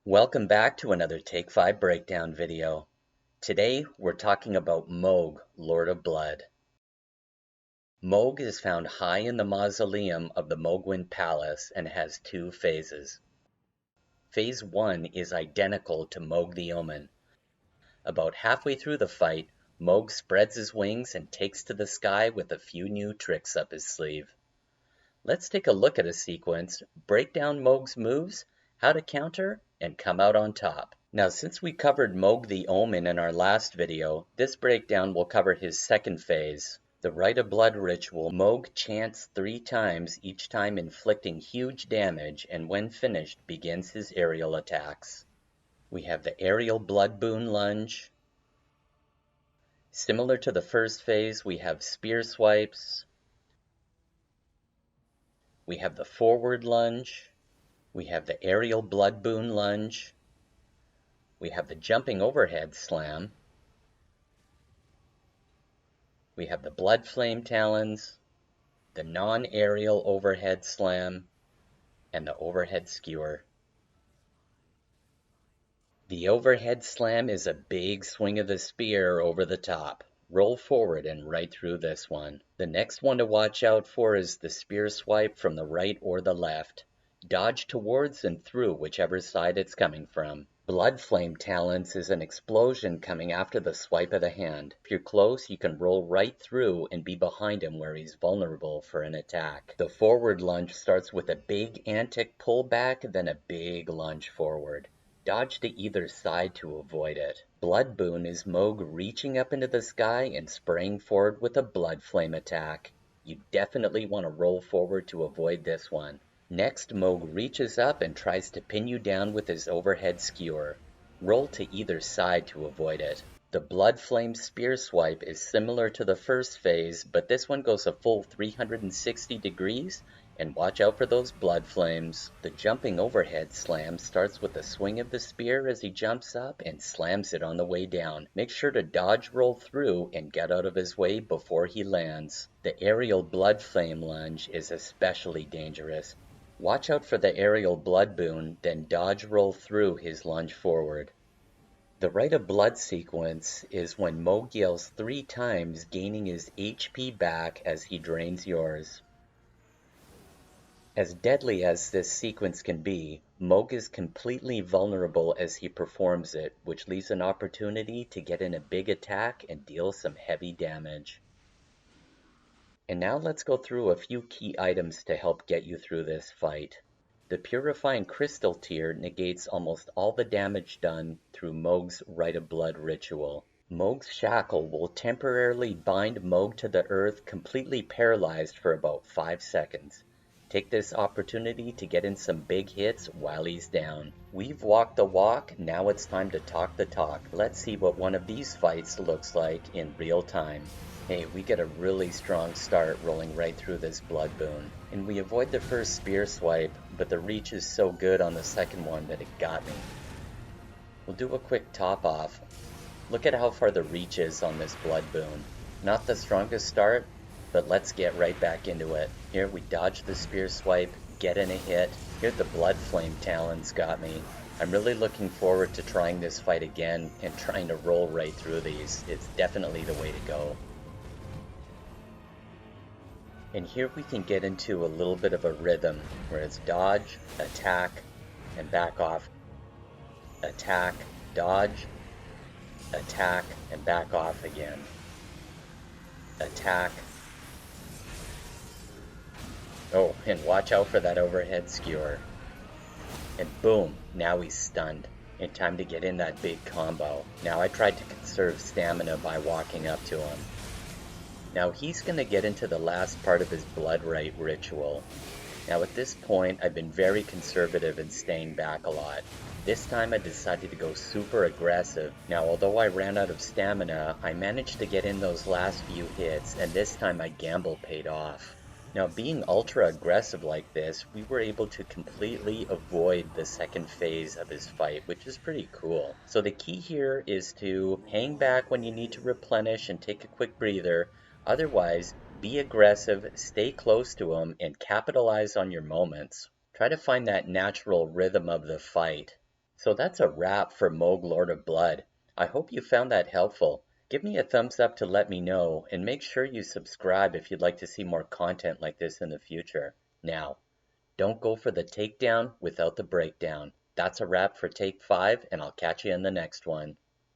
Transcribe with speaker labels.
Speaker 1: Welcome back to another Take 5 breakdown video. Today we're talking about Mohg, Lord of Blood. Mohg is found high in the mausoleum of the Mohgwyn Palace and has two phases. Phase 1 is identical to Mohg the Omen. About halfway through the fight, Mohg spreads his wings and takes to the sky with a few new tricks up his sleeve. Let's take a look at a sequence, break down Mohg's moves, how to counter, and come out on top. Now, since we covered Mohg the Omen in our last video, this breakdown will cover his second phase. The Rite of Blood ritual, Mohg chants 3 times, each time inflicting huge damage, and when finished, begins his aerial attacks. We have the aerial blood boon lunge. Similar to the first phase, we have spear swipes. We have the forward lunge. We have the aerial blood boon lunge. We have the jumping overhead slam. We have the blood flame talons, the non-aerial overhead slam, and the overhead skewer. The overhead slam is a big swing of the spear over the top. Roll forward and right through this one. The next one to watch out for is the spear swipe from the right or the left. Dodge towards and through whichever side it's coming from. Blood flame talents is an explosion coming after the swipe of the hand. If you're close, you can roll right through and be behind him where he's vulnerable for an attack. The forward lunge starts with a big antic pullback, then a big lunge forward. Dodge to either side to avoid it. Blood boon is Mohg reaching up into the sky and spraying forward with a blood flame attack. You definitely want to roll forward to avoid this one. Next, Mohg reaches up and tries to pin you down with his overhead skewer. Roll to either side to avoid it. The blood flame spear swipe is similar to the first phase, but this one goes a full 360 degrees, and watch out for those blood flames. The jumping overhead slam starts with a swing of the spear as he jumps up and slams it on the way down. Make sure to dodge roll through and get out of his way before he lands. The aerial blood flame lunge is especially dangerous. Watch out for the aerial blood boon, then dodge roll through his lunge forward. The Rite of Blood sequence is when Mohg yells 3 times, gaining his HP back as he drains yours. As deadly as this sequence can be, Mohg is completely vulnerable as he performs it, which leaves an opportunity to get in a big attack and deal some heavy damage. And now let's go through a few key items to help get you through this fight. The Purifying Crystal tier negates almost all the damage done through Mohg's Rite of Blood ritual. Mohg's Shackle will temporarily bind Mohg to the earth, completely paralyzed for about 5 seconds. Take this opportunity to get in some big hits while he's down. We've walked the walk, now it's time to talk the talk. Let's see what one of these fights looks like in real time. Hey, we get a really strong start rolling right through this blood boon. And we avoid the first spear swipe, but the reach is so good on the second one that it got me. We'll do a quick top off. Look at how far the reach is on this blood boon. Not the strongest start, but let's get right back into it. Here we dodge the spear swipe, get in a hit. Here the blood flame talons got me. I'm really looking forward to trying this fight again and trying to roll right through these. It's definitely the way to go. And here we can get into a little bit of a rhythm where it's dodge, attack, and back off. Attack, dodge, attack, and back off again. Attack. Oh, and watch out for that overhead skewer. And boom, now he's stunned. And time to get in that big combo. Now I tried to conserve stamina by walking up to him. Now he's going to get into the last part of his blood rite ritual. Now at this point, I've been very conservative in staying back a lot. This time I decided to go super aggressive. Now although I ran out of stamina, I managed to get in those last few hits, and this time my gamble paid off. Now being ultra aggressive like this, we were able to completely avoid the second phase of his fight, which is pretty cool. So the key here is to hang back when you need to replenish and take a quick breather. Otherwise, be aggressive, stay close to him, and capitalize on your moments. Try to find that natural rhythm of the fight. So that's a wrap for Mohg Lord of Blood. I hope you found that helpful. Give me a thumbs up to let me know, and make sure you subscribe if you'd like to see more content like this in the future. Now, don't go for the takedown without the breakdown. That's a wrap for Take 5, and I'll catch you in the next one.